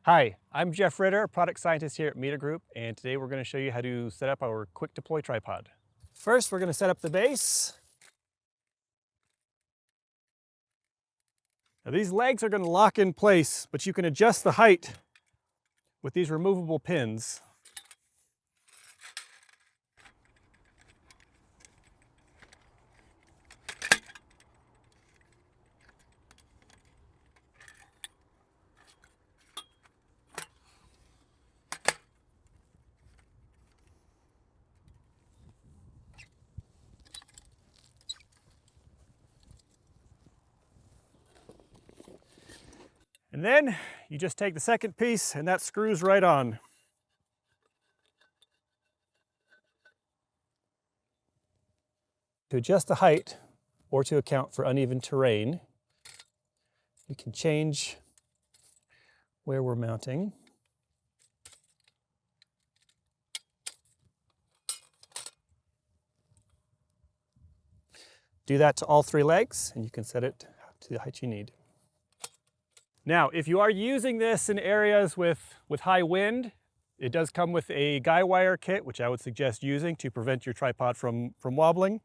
Hi, I'm Jeff Ritter, product scientist here at Meter Group, and today we're going to show you how to set up our quick deploy tripod. First, we're going to set up the base. Now these legs are going to lock in place, but you can adjust the height with these removable pins. And then you just take the second piece and that screws right on. To adjust the height or to account for uneven terrain, we can change where we're mounting. Do that to all three legs and you can set it to the height you need. Now, if you are using this in areas with high wind, it does come with a guy wire kit, which I would suggest using to prevent your tripod from wobbling.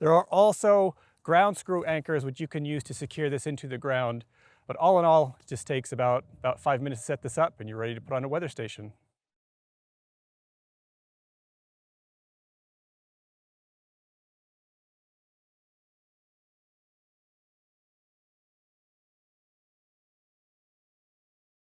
There are also ground screw anchors which you can use to secure this into the ground. But all in all, it just takes about 5 minutes to set this up and you're ready to put on a weather station.